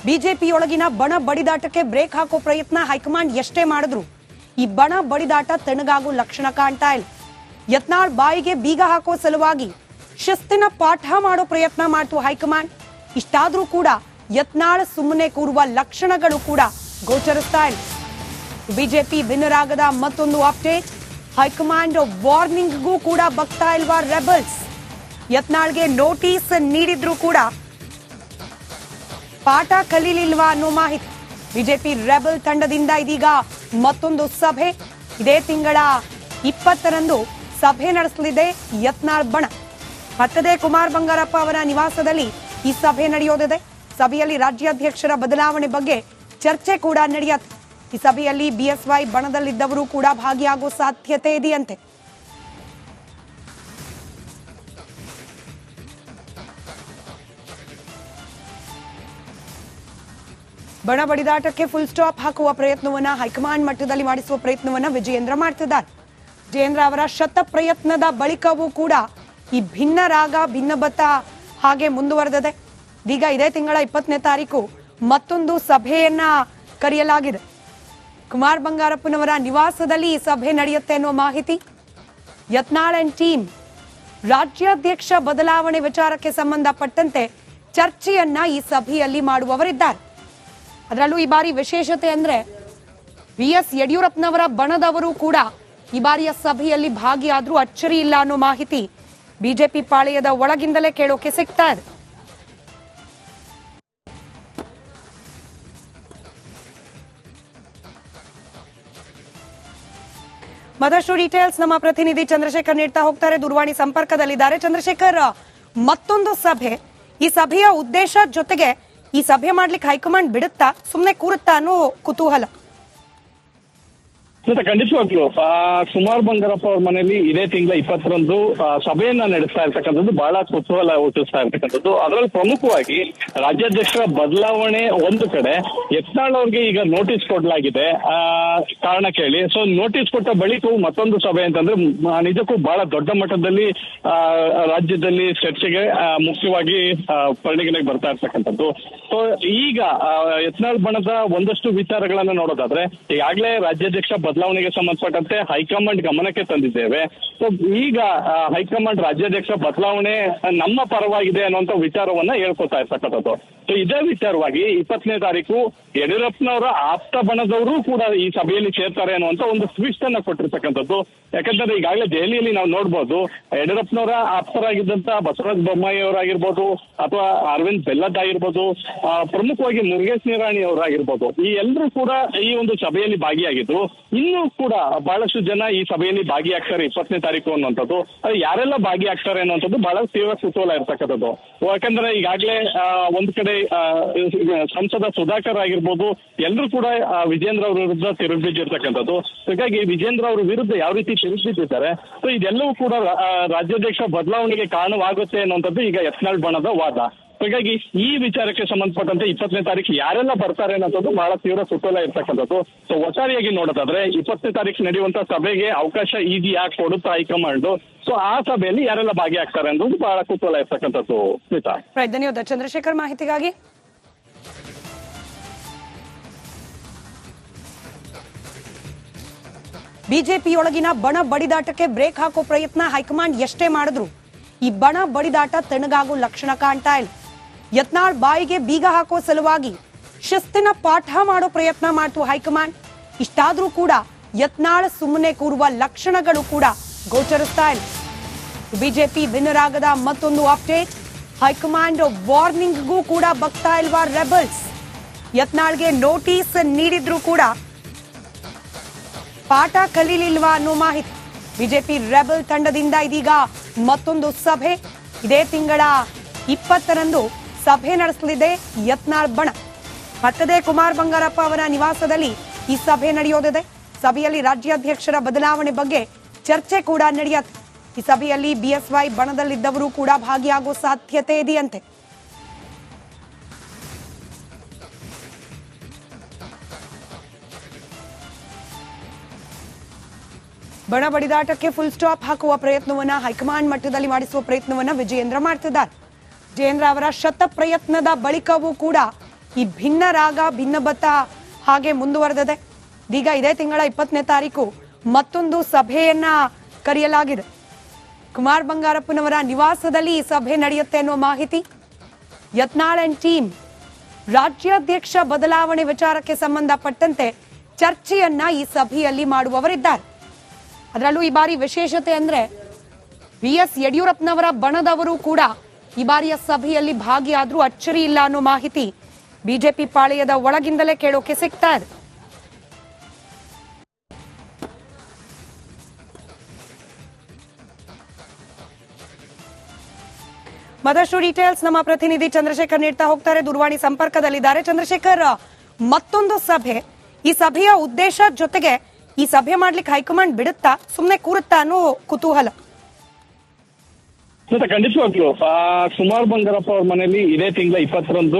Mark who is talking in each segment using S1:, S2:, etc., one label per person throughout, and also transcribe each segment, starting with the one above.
S1: ಬಿಜೆಪಿಯೊಳಗಿನ ಬಣ ಬಡಿದಾಟಕ್ಕೆ ಬ್ರೇಕ್ ಹಾಕೋ ಪ್ರಯತ್ನ ಹೈಕಮಾಂಡ್ ಎಷ್ಟೇ ಮಾಡಿದ್ರು ಈ ಬಣ ಬಡಿದಾಟ ತಣ್ಣಗಾಗೋ ಲಕ್ಷಣ ಕಾಣ್ತಾ ಇಲ್ಲ. ಯತ್ನಾಳ್ ಬಾಯಿಗೆ ಬೀಗ ಹಾಕೋ ಸಲುವಾಗಿ ಶಿಸ್ತಿನ ಪಾಠ ಮಾಡೋ ಪ್ರಯತ್ನ ಮಾಡ್ತು ಹೈಕಮಾಂಡ್. ಇಷ್ಟಾದ್ರೂ ಕೂಡ ಯತ್ನಾಳ್ ಸುಮ್ಮನೆ ಕೂರುವ ಲಕ್ಷಣಗಳು ಕೂಡ ಗೋಚರಿಸ್ತಾ ಇಲ್ಲ. ಬಿಜೆಪಿ ಭಿನ್ನರಾಗದ ಮತ್ತೊಂದು ಅಪ್ಡೇಟ್. ಹೈಕಮಾಂಡ್ ವಾರ್ನಿಂಗ್ಗೂ ಕೂಡ ಬಗ್ತಾ ಇಲ್ವಾ ರೆಬಲ್ಸ್? ಯತ್ನಾಳ್ಗೆ ನೋಟಿಸ್ ನೀಡಿದ್ರು ಕೂಡ ಪಾಠ ಕಲೀಲಿಲ್ವಾ ಅನ್ನೋ ಮಾಹಿತಿ. ಬಿಜೆಪಿ ರೆಬಲ್ ತಂಡದಿಂದ ಇದೀಗ ಮತ್ತೊಂದು ಸಭೆ. ಇದೇ ತಿಂಗಳ 20ರಂದು ಸಭೆ ನಡೆಸಲಿದೆ ಯತ್ನಾಳ್ ಬಣ. ಮತ್ತದೇ ಕುಮಾರ್ ಬಂಗಾರಪ್ಪ ಅವರ ನಿವಾಸದಲ್ಲಿ ಈ ಸಭೆ ನಡೆಯೋದಿದೆ. ಸಭೆಯಲ್ಲಿ ರಾಜ್ಯಾಧ್ಯಕ್ಷರ ಬದಲಾವಣೆ ಬಗ್ಗೆ ಚರ್ಚೆ ಕೂಡ ನಡೆಯುತ್ತೆ. ಈ ಸಭೆಯಲ್ಲಿ ಬಿಎಸ್ವೈ ಬಣದಲ್ಲಿದ್ದವರು ಕೂಡ ಭಾಗಿಯಾಗೋ ಸಾಧ್ಯತೆ ಇದೆಯಂತೆ. ಬಣ ಬಡಿದಾಟಕ್ಕೆ ಫುಲ್ ಸ್ಟಾಪ್ ಹಾಕುವ ಪ್ರಯತ್ನವನ್ನ ಹೈಕಮಾಂಡ್ ಮಟ್ಟದಲ್ಲಿ ಮಾಡಿಸುವ ಪ್ರಯತ್ನವನ್ನ ವಿಜಯೇಂದ್ರ ಮಾಡ್ತಿದ್ದಾರೆ. ವಿಜಯೇಂದ್ರ ಅವರ ಶತ ಪ್ರಯತ್ನದ ಬಳಿಕವೂ ಕೂಡ ಈ ಭಿನ್ನ ರಾಗ ಭಿನ್ನಬತ್ತ ಹಾಗೆ ಮುಂದುವರೆದಿದೆ. ಈಗ ಇದೇ ತಿಂಗಳ 20ನೇ ತಾರೀಕು ಮತ್ತೊಂದು ಸಭೆಯನ್ನ ಕರೆಯಲಾಗಿದೆ. ಕುಮಾರ್ ಬಂಗಾರಪ್ಪನವರ ನಿವಾಸದಲ್ಲಿ ಈ ಸಭೆ ನಡೆಯುತ್ತೆ ಅನ್ನೋ ಮಾಹಿತಿ. ಯತ್ನಾಳ್ ಅಂಡ್ ಟೀಮ್ ರಾಜ್ಯಾಧ್ಯಕ್ಷ ಬದಲಾವಣೆ ವಿಚಾರಕ್ಕೆ ಸಂಬಂಧಪಟ್ಟಂತೆ ಚರ್ಚೆಯನ್ನ ಈ ಸಭೆಯಲ್ಲಿ ಮಾಡುವವರಿದ್ದಾರೆ. ಅದರಲ್ಲೂ ಈ ಬಾರಿ ವಿಶೇಷತೆ ಅಂದ್ರೆ ಬಿಎಸ್ ಯಡಿಯೂರಪ್ಪನವರ ಬಣದವರು ಕೂಡ ಈ ಬಾರಿಯ ಸಭೆಯಲ್ಲಿ ಭಾಗಿಯಾದ್ರೂ ಅಚ್ಚರಿ ಇಲ್ಲ ಅನ್ನೋ ಮಾಹಿತಿ ಬಿಜೆಪಿ ಪಾಳೆಯದ ಒಳಗಿಂದಲೇ ಕೇಳೋಕೆ ಸಿಗ್ತಾ ಇದೆ. ಮತ್ತಷ್ಟು ಡೀಟೇಲ್ಸ್ ನಮ್ಮ ಪ್ರತಿನಿಧಿ ಚಂದ್ರಶೇಖರ್ ನೀಡ್ತಾ ಹೋಗ್ತಾರೆ, ದೂರವಾಣಿ ಸಂಪರ್ಕದಲ್ಲಿದ್ದಾರೆ. ಚಂದ್ರಶೇಖರ್, ಮತ್ತೊಂದು ಸಭೆ, ಈ ಸಭೆಯ ಉದ್ದೇಶ ಜೊತೆಗೆ ಈ ಸಭೆ ಮಾಡ್ಲಿಕ್ಕೆ ಹೈಕಮಾಂಡ್ ಬಿಡುತ್ತಾ ಸುಮ್ಮನೆ ಕೂರುತ್ತಾ ಅನ್ನೋ ಕುತೂಹಲ.
S2: ಖಂಡಿತವಾಗ್ಲು ಕುಮಾರ್ ಬಂಗಾರಪ್ಪ ಅವ್ರ ಮನೆಯಲ್ಲಿ ಇದೇ ತಿಂಗಳ 20ರಂದು ಸಭೆಯನ್ನ ನಡೆಸ್ತಾ ಇರ್ತಕ್ಕಂಥದ್ದು ಬಹಳ ಕುತೂಹಲ ಹುಟ್ಟಿಸ್ತಾ ಇರ್ತಕ್ಕಂಥದ್ದು. ಅದರಲ್ಲಿ ಪ್ರಮುಖವಾಗಿ ರಾಜ್ಯಾಧ್ಯಕ್ಷರ ಬದಲಾವಣೆ ಒಂದು ಕಡೆ, ಯತ್ನಾಳ್ ಅವ್ರಿಗೆ ಈಗ ನೋಟಿಸ್ ಕೊಡಲಾಗಿದೆ ಕಾರಣ ಕೇಳಿ. ಸೊ ನೋಟಿಸ್ ಕೊಟ್ಟ ಬಳಿಕವೂ ಮತ್ತೊಂದು ಸಭೆ ಅಂತಂದ್ರೆ ನಿಜಕ್ಕೂ ಬಹಳ ದೊಡ್ಡ ಮಟ್ಟದಲ್ಲಿ ರಾಜ್ಯದಲ್ಲಿ ಚರ್ಚೆಗೆ ಮುಖ್ಯವಾಗಿ ಪರಿಗಣನೆಗೆ ಬರ್ತಾ ಇರ್ತಕ್ಕಂಥದ್ದು. ಸೊ ಈಗ ಯತ್ನಾಳ್ ಬಣದ ಒಂದಷ್ಟು ವಿಚಾರಗಳನ್ನ ನೋಡೋದಾದ್ರೆ, ಈಗಾಗಲೇ ರಾಜ್ಯಾಧ್ಯಕ್ಷ ಬದಲಾವಣೆಗೆ ಸಂಬಂಧಪಟ್ಟಂತೆ ಹೈಕಮಾಂಡ್ ಗಮನಕ್ಕೆ ತಂದಿದ್ದೇವೆ. ಸೊ ಈಗ ಹೈಕಮಾಂಡ್ ರಾಜ್ಯಾಧ್ಯಕ್ಷ ಬದಲಾವಣೆ ನಮ್ಮ ಪರವಾಗಿದೆ ಅನ್ನುವಂತ ವಿಚಾರವನ್ನ ಹೇಳ್ಕೊತಾ ಇರ್ತಕ್ಕಂಥದ್ದು. ಸೊ ಇದೇ ವಿಚಾರವಾಗಿ 20ನೇ ತಾರೀಕು ಯಡಿಯೂರಪ್ಪನವರ ಆಪ್ತ ಬಣದವರು ಕೂಡ ಈ ಸಭೆಯಲ್ಲಿ ಸೇರ್ತಾರೆ ಅನ್ನುವಂತ ಒಂದು ಟ್ವಿಸ್ಟ್ ಅನ್ನ ಕೊಟ್ಟಿರ್ತಕ್ಕಂಥದ್ದು. ಯಾಕಂದ್ರೆ ಈಗಾಗಲೇ ದೆಹಲಿಯಲ್ಲಿ ನಾವು ನೋಡ್ಬೋದು, ಯಡಿಯೂರಪ್ಪನವರ ಆಪ್ತರಾಗಿದ್ದಂತ ಬಸವರಾಜ ಬೊಮ್ಮಾಯಿ ಅವರಾಗಿರ್ಬೋದು ಅಥವಾ ಅರವಿಂದ್ ಬೆಲ್ಲದ್ ಆಗಿರ್ಬೋದು, ಪ್ರಮುಖವಾಗಿ ಮುರುಗೇಶ್ ನಿರಾಣಿ ಅವರಾಗಿರ್ಬೋದು, ಈ ಎಲ್ಲರೂ ಕೂಡ ಈ ಒಂದು ಸಭೆಯಲ್ಲಿ ಭಾಗಿಯಾಗಿದ್ರು. ಇನ್ನೂ ಕೂಡ ಬಹಳಷ್ಟು ಜನ ಈ ಸಭೆಯಲ್ಲಿ ಭಾಗಿಯಾಗ್ತಾರೆ 20ನೇ ತಾರೀಕು ಅನ್ನುವಂಥದ್ದು. ಅದು ಯಾರೆಲ್ಲ ಭಾಗಿಯಾಗ್ತಾರೆ ಅನ್ನುವಂಥದ್ದು ಬಹಳ ತೀವ್ರ ಕುತೂಹಲ ಇರ್ತಕ್ಕಂಥದ್ದು. ಯಾಕಂದ್ರೆ ಈಗಾಗಲೇ ಒಂದು ಕಡೆ ಸಂಸದ ಸುಧಾಕರ್ ಆಗಿರ್ಬೋದು, ಎಲ್ಲರೂ ಕೂಡ ವಿಜೇಂದ್ರ ಅವ್ರ ವಿರುದ್ಧ ತಿರುಗಿಬಿದ್ದಿರ್ತಕ್ಕಂಥದ್ದು. ಹೀಗಾಗಿ ವಿಜೇಂದ್ರ ಅವ್ರ ವಿರುದ್ಧ ಯಾವ ರೀತಿ ತಿರುಗಿಬಿದ್ದಿದ್ದಾರೆ, ಸೊ ಇದೆಲ್ಲವೂ ಕೂಡ ರಾಜ್ಯಾಧ್ಯಕ್ಷ ಬದಲಾವಣೆಗೆ ಕಾರಣವಾಗುತ್ತೆ ಅನ್ನುವಂಥದ್ದು ಈಗ ಯತ್ನಾಳ್ ಬಣದ ವಾದ. ಹೀಗಾಗಿ ಈ ವಿಚಾರಕ್ಕೆ ಸಂಬಂಧಪಟ್ಟಂತೆ 20ನೇ ತಾರೀಕು ಯಾರೆಲ್ಲ ಬರ್ತಾರೆ ಅನ್ನೋದು ಬಹಳ ತೀವ್ರ ಕುತೂಹಲ ಇರ್ತಕ್ಕಂಥದ್ದು. ಸೊ ಒಟ್ಟಾರೆಯಾಗಿ ನೋಡೋದಾದ್ರೆ 20ನೇ ತಾರೀಕು ನಡೆಯುವಂತ ಸಭೆಗೆ ಅವಕಾಶ ಈಸಿ ಯಾಕೆ ಕೊಡುತ್ತಾ ಹೈಕಮಾಂಡ್, ಸೊ ಆ ಸಭೆಯಲ್ಲಿ ಯಾರೆಲ್ಲ ಭಾಗಿಯಾಗ್ತಾರೆ ಅನ್ನೋದು ಬಹಳ ಕುತೂಹಲ ಇರ್ತಕ್ಕಂಥದ್ದು. ಸ್ಮಿತಾ,
S1: ಧನ್ಯವಾದ ಚಂದ್ರಶೇಖರ್ ಮಾಹಿತಿಗಾಗಿ. ಬಿಜೆಪಿಯೊಳಗಿನ ಬಣ ಬಡಿದಾಟಕ್ಕೆ ಬ್ರೇಕ್ ಹಾಕೋ ಪ್ರಯತ್ನ ಹೈಕಮಾಂಡ್ ಎಷ್ಟೇ ಮಾಡಿದ್ರು ಈ ಬಣ ಬಡಿದಾಟ ತಣ್ಣಗಾಗೋ ಲಕ್ಷಣ ಕಾಣ್ತಾ ಇಲ್ಲ. ಯತ್ನಾಳ್ ಬಾಯಿಗೆ ಬೀಗ ಹಾಕೋ ಸಲುವಾಗಿ ಶಿಸ್ತಿನ ಪಾಠ ಮಾಡೋ ಪ್ರಯತ್ನ ಮಾಡ್ತು ಹೈಕಮಾಂಡ್. ಇಷ್ಟಾದ್ರೂ ಕೂಡ ಯತ್ನಾಳ್ ಸುಮ್ಮನೆ ಕೂರುವ ಲಕ್ಷಣಗಳು ಕೂಡ ಗೋಚರಿಸ್ತಾ ಇಲ್ಲ. ಬಿಜೆಪಿ ಭಿನ್ನರಾಗದ ಮತ್ತೊಂದು ಅಪ್ಡೇಟ್. ಹೈಕಮಾಂಡ್ ವಾರ್ನಿಂಗ್ಗೂ ಕೂಡ ಬಗ್ತಾ ಇಲ್ವಾ ರೆಬಲ್ಸ್? ಯತ್ನಾಳ್ಗೆ ನೋಟಿಸ್ ನೀಡಿದ್ರು ಕೂಡ ಪಾಠ ಕಲೀಲಿಲ್ವಾ ಅನ್ನೋ ಮಾಹಿತಿ. ಬಿಜೆಪಿ ರೆಬಲ್ ತಂಡದಿಂದ ಇದೀಗ ಮತ್ತೊಂದು ಸಭೆ. ಇದೇ ತಿಂಗಳ 20ರಂದು ಸಭೆ ನಡೆಸಲಿದೆ ಯತ್ನಾಳ್ ಬಣ. ಮತ್ತದೇ ಕುಮಾರ್ ಬಂಗಾರಪ್ಪ ಅವರ ನಿವಾಸದಲ್ಲಿ ಈ ಸಭೆ ನಡೆಯೋದಿದೆ. ಸಭೆಯಲ್ಲಿ ರಾಜ್ಯಾಧ್ಯಕ್ಷರ ಬದಲಾವಣೆ ಬಗ್ಗೆ ಚರ್ಚೆ ಕೂಡ ನಡೆಯುತ್ತೆ. ಈ ಸಭೆಯಲ್ಲಿ ಬಿಎಸ್ವೈ ಬಣದಲ್ಲಿದ್ದವರು ಕೂಡ ಭಾಗಿಯಾಗೋ ಸಾಧ್ಯತೆ ಇದೆಯಂತೆ. ಬಣ ಬಡಿದಾಟಕ್ಕೆ ಫುಲ್ ಸ್ಟಾಪ್ ಹಾಕುವ ಪ್ರಯತ್ನವನ್ನ ಹೈಕಮಾಂಡ್ ಮಟ್ಟದಲ್ಲಿ ಮಾಡಿಸುವ ಪ್ರಯತ್ನವನ್ನ ವಿಜಯೇಂದ್ರ ಮಾಡ್ತಿದ್ದಾರೆ. ವಿಜಯೇಂದ್ರ ಅವರ ಶತ ಪ್ರಯತ್ನದ ಬಳಿಕವೂ ಕೂಡ ಈ ಭಿನ್ನ ರಾಗ ಭಿನ್ನಬತ್ತ ಹಾಗೆ ಮುಂದುವರೆದಿದೆ. ಈಗ ಇದೇ ತಿಂಗಳ 20ನೇ ತಾರೀಕು ಮತ್ತೊಂದು ಸಭೆಯನ್ನ ಕರೆಯಲಾಗಿದೆ. ಕುಮಾರ್ ಬಂಗಾರಪ್ಪನವರ ನಿವಾಸದಲ್ಲಿ ಈ ಸಭೆ ನಡೆಯುತ್ತೆ ಅನ್ನೋ ಮಾಹಿತಿ. ಯತ್ನಾಳ್ ಅಂಡ್ ಟೀಮ್ ರಾಜ್ಯಾಧ್ಯಕ್ಷ ಬದಲಾವಣೆ ವಿಚಾರಕ್ಕೆ ಸಂಬಂಧಪಟ್ಟಂತೆ ಚರ್ಚೆಯನ್ನ ಈ ಸಭೆಯಲ್ಲಿ ಮಾಡುವವರಿದ್ದಾರೆ. ಅದರಲ್ಲೂ ಈ ಬಾರಿ ವಿಶೇಷತೆ ಅಂದ್ರೆ BS ಯಡಿಯೂರಪ್ಪನವರ ಬಣದವರು ಕೂಡ ಈ ಬಾರಿಯ ಸಭೆಯಲ್ಲಿ ಭಾಗಿಯಾದ್ರೂ ಅಚ್ಚರಿ ಇಲ್ಲ ಅನ್ನೋ ಮಾಹಿತಿ ಬಿಜೆಪಿ ಪಾಳೆಯದ ಒಳಗಿಂದಲೇ ಕೇಳೋಕೆ ಸಿಗ್ತಾ ಇದೆ. ಮತ್ತಷ್ಟು ಡೀಟೇಲ್ಸ್ ನಮ್ಮ ಪ್ರತಿನಿಧಿ ಚಂದ್ರಶೇಖರ್ ನೀಡ್ತಾ ಹೋಗ್ತಾರೆ, ದೂರವಾಣಿ ಸಂಪರ್ಕದಲ್ಲಿದ್ದಾರೆ. ಚಂದ್ರಶೇಖರ್, ಮತ್ತೊಂದು ಸಭೆ, ಈ ಸಭೆಯ ಉದ್ದೇಶ ಜೊತೆಗೆ ಈ ಸಭೆ ಮಾಡ್ಲಿಕ್ಕೆ ಹೈಕಮಾಂಡ್ ಬಿಡುತ್ತಾ ಸುಮ್ಮನೆ ಕೂರುತ್ತಾ ಅನ್ನೋ ಕುತೂಹಲ.
S2: ಮತ್ತೆ ಖಂಡಿತವಾಗ್ಲು ಕುಮಾರ್ ಬಂಗಾರಪ್ಪ ಅವ್ರ ಮನೆಯಲ್ಲಿ ಇದೇ ತಿಂಗಳ 20ರಂದು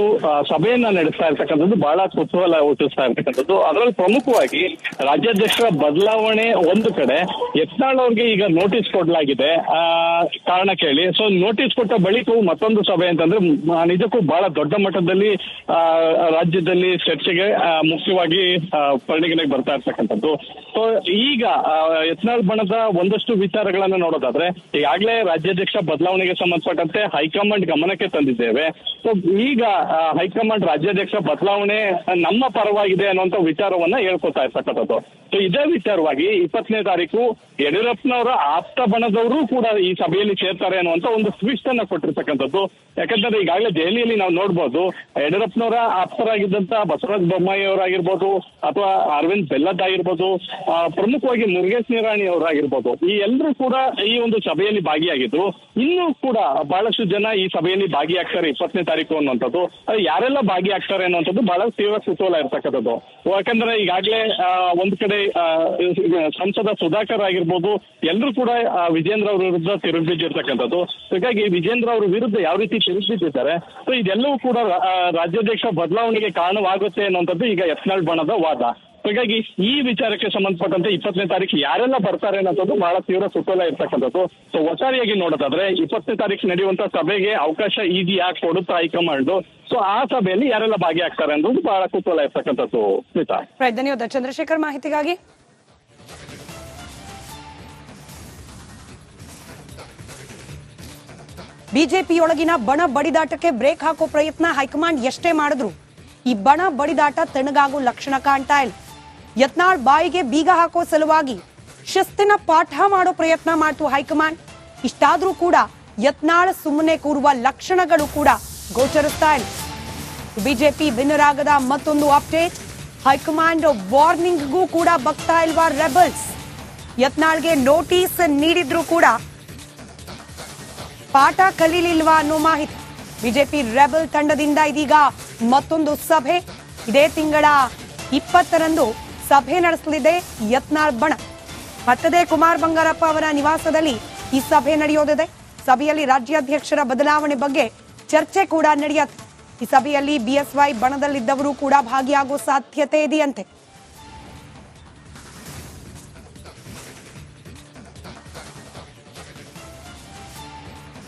S2: ಸಭೆಯನ್ನ ನಡೆಸ್ತಾ ಇರ್ತಕ್ಕಂಥದ್ದು ಬಹಳ ಕುತೂಹಲ ಹುಟ್ಟಿಸ್ತಾ ಇರ್ತಕ್ಕಂಥದ್ದು. ಅದರಲ್ಲಿ ಪ್ರಮುಖವಾಗಿ ರಾಜ್ಯಾಧ್ಯಕ್ಷರ ಬದಲಾವಣೆ ಒಂದು ಕಡೆ, ಯತ್ನಾಳ್ ಅವ್ರಿಗೆ ಈಗ ನೋಟಿಸ್ ಕೊಡಲಾಗಿದೆ ಕಾರಣ ಕೇಳಿ. ಸೊ ನೋಟಿಸ್ ಕೊಟ್ಟ ಬಳಿಕವೂ ಮತ್ತೊಂದು ಸಭೆ ಅಂತಂದ್ರೆ ನಿಜಕ್ಕೂ ಬಹಳ ದೊಡ್ಡ ಮಟ್ಟದಲ್ಲಿ ರಾಜ್ಯದಲ್ಲಿ ಚರ್ಚೆಗೆ ಮುಖ್ಯವಾಗಿ ಪರಿಗಣನೆಗೆ ಬರ್ತಾ ಇರ್ತಕ್ಕಂಥದ್ದು. ಸೊ ಈಗ ಯತ್ನಾಳ್ ಬಣದ ಒಂದಷ್ಟು ವಿಚಾರಗಳನ್ನ ನೋಡೋದಾದ್ರೆ, ಈಗಾಗಲೇ ರಾಜ್ಯಾಧ್ಯಕ್ಷ ಬದಲಾವಣೆಗೆ ಸಂಬಂಧಪಟ್ಟಂತೆ ಹೈಕಮಾಂಡ್ ಗಮನಕ್ಕೆ ತಂದಿದ್ದೇವೆ. ಸೊ ಈಗ ಹೈಕಮಾಂಡ್ ರಾಜ್ಯಾಧ್ಯಕ್ಷ ಬದಲಾವಣೆ ನಮ್ಮ ಪರವಾಗಿದೆ ಅನ್ನುವಂತ ವಿಚಾರವನ್ನ ಹೇಳ್ಕೊತಾ ಇರ್ತಕ್ಕಂಥದ್ದು. ಸೊ ಇದೇ ವಿಚಾರವಾಗಿ 20ನೇ ತಾರೀಕು ಯಡಿಯೂರಪ್ಪನವರ ಆಪ್ತ ಬಣದವರು ಕೂಡ ಈ ಸಭೆಯಲ್ಲಿ ಸೇರ್ತಾರೆ ಅನ್ನುವಂತ ಒಂದು ಟ್ವಿಸ್ಟ್ ಅನ್ನ ಕೊಟ್ಟಿರ್ತಕ್ಕಂಥದ್ದು. ಯಾಕಂದ್ರೆ ಈಗಾಗಲೇ ದೆಹಲಿಯಲ್ಲಿ ನಾವು ನೋಡ್ಬೋದು, ಯಡಿಯೂರಪ್ಪನವರ ಆಪ್ತರಾಗಿದ್ದಂತ ಬಸವರಾಜ ಬೊಮ್ಮಾಯಿ ಅವರಾಗಿರ್ಬೋದು ಅಥವಾ ಅರವಿಂದ್ ಬೆಲ್ಲದ್ ಆಗಿರ್ಬೋದು, ಪ್ರಮುಖವಾಗಿ ಮುರುಗೇಶ್ ನಿರಾಣಿ ಅವರಾಗಿರ್ಬೋದು, ಈ ಎಲ್ಲರೂ ಕೂಡ ಈ ಒಂದು ಸಭೆಯಲ್ಲಿ ಭಾಗಿಯಾಗಿದ್ರು. ಇನ್ನೂ ಕೂಡ ಬಹಳಷ್ಟು ಜನ ಈ ಸಭೆಯಲ್ಲಿ ಭಾಗಿಯಾಗ್ತಾರೆ 20ನೇ ತಾರೀಕು ಅನ್ನುವಂಥದ್ದು. ಯಾರೆಲ್ಲ ಭಾಗಿಯಾಗ್ತಾರೆ ಅನ್ನುವಂಥದ್ದು ಬಹಳ ತೀವ್ರ ಕುತೂಹಲ ಇರ್ತಕ್ಕಂಥದ್ದು. ಯಾಕಂದ್ರೆ ಈಗಾಗಲೇ ಒಂದು ಕಡೆ ಸಂಸದ ಸುಧಾಕರ್ ಆಗಿರ್ಬೋದು, ಎಲ್ಲರೂ ಕೂಡ ವಿಜೇಂದ್ರ ಅವ್ರ ವಿರುದ್ಧ ತಿರುಗಿಬಿದ್ದಿರ್ತಕ್ಕಂಥದ್ದು. ಹೀಗಾಗಿ ವಿಜೇಂದ್ರ ಅವ್ರ ವಿರುದ್ಧ ಯಾವ ರೀತಿ ತಿರುಗಿಬಿದ್ದಿದ್ದಾರೆ, ಸೊ ಇದೆಲ್ಲವೂ ಕೂಡ ರಾಜ್ಯಾಧ್ಯಕ್ಷ ಬದಲಾವಣೆಗೆ ಕಾರಣವಾಗುತ್ತೆ ಅನ್ನುವಂಥದ್ದು ಈಗ ಯತ್ನಾಳ್ ಬಣದ ವಾದ. ಹೀಗಾಗಿ ಈ ವಿಚಾರಕ್ಕೆ ಸಂಬಂಧಪಟ್ಟಂತೆ 20ನೇ ತಾರೀಕು ಯಾರೆಲ್ಲ ಬರ್ತಾರೆ ಅನ್ನೋದು ಬಹಳ ತೀವ್ರ ಕುತೂಹಲ ಇರ್ತಕ್ಕಂಥದ್ದು. ಸೊ ಒಟ್ಟಾರೆಯಾಗಿ ನೋಡೋದಾದ್ರೆ 20ನೇ ತಾರೀಕು ನಡೆಯುವಂತ ಸಭೆಗೆ ಅವಕಾಶ ಇದೆಯಾ, ಕೊಡುತ್ತಾ ಹೈಕಮಾಂಡ್? ಸೊ ಆ ಸಭೆಯಲ್ಲಿ ಯಾರೆಲ್ಲ ಭಾಗಿಯಾಗ್ತಾರೆ ಅನ್ನೋದು ಬಹಳ ಕುತೂಹಲ ಇರ್ತಕ್ಕಂಥದ್ದು. ಸ್ಮಿತಾ,
S1: ಧನ್ಯವಾದ ಚಂದ್ರಶೇಖರ್ ಮಾಹಿತಿಗಾಗಿ. ಬಿಜೆಪಿಯೊಳಗಿನ ಬಣ ಬಡಿದಾಟಕ್ಕೆ ಬ್ರೇಕ್ ಹಾಕೋ ಪ್ರಯತ್ನ ಹೈಕಮಾಂಡ್ ಎಷ್ಟೇ ಮಾಡಿದ್ರು ಈ ಬಣ ಬಡಿದಾಟ ತಣ್ಣಗಾಗೋ ಲಕ್ಷಣ ಕಾಣ್ತಾ ಇಲ್ಲ. ಯತ್ನಾಳ್ ಬಾಯಿಗೆ ಬೀಗ ಹಾಕೋ ಸಲುವಾಗಿ ಶಿಸ್ತಿನ ಪಾಠ ಮಾಡೋ ಪ್ರಯತ್ನ ಮಾಡ್ತು ಹೈಕಮಾಂಡ್. ಇಷ್ಟಾದ್ರೂ ಕೂಡ ಯತ್ನಾಳ್ ಸುಮ್ಮನೆ ಕೂರುವ ಲಕ್ಷಣಗಳು ಕೂಡ ಗೋಚರಿಸ್ತಾ ಇಲ್ಲ. ಬಿಜೆಪಿ ಭಿನ್ನರಾಗದ ಮತ್ತೊಂದು ಅಪ್ಡೇಟ್, ಹೈಕಮಾಂಡ್ ವಾರ್ನಿಂಗ್ಗೂ ಕೂಡ ಬಗ್ತಾ ಇಲ್ವಾ ರೆಬಲ್ಸ್? ಯತ್ನಾಳ್ಗೆ ನೋಟಿಸ್ ನೀಡಿದ್ರು ಕೂಡ ಪಾಠ ಕಲೀಲಿಲ್ವಾ ಅನ್ನೋ ಮಾಹಿತಿ. ಬಿಜೆಪಿ ರೆಬಲ್ ತಂಡದಿಂದ ಇದೀಗ ಮತ್ತೊಂದು ಸಭೆ, ಇದೇ ತಿಂಗಳ 20ರಂದು ಸಭೆ ನಡೆಸಲಿದೆ ಯತ್ನಾಳ್ ಬಣ. ಮತ್ತದೇ ಕುಮಾರ್ ಬಂಗಾರಪ್ಪ ಅವರ ನಿವಾಸದಲ್ಲಿ ಈ ಸಭೆ ನಡೆಯೋದಿದೆ. ಸಭೆಯಲ್ಲಿ ರಾಜ್ಯಾಧ್ಯಕ್ಷರ ಬದಲಾವಣೆ ಬಗ್ಗೆ ಚರ್ಚೆ ಕೂಡ ನಡೆಯುತ್ತೆ. ಈ ಸಭೆಯಲ್ಲಿ BSY ಬಣದಲ್ಲಿದ್ದವರು ಕೂಡ ಭಾಗಿಯಾಗೋ ಸಾಧ್ಯತೆ ಇದೆಯಂತೆ.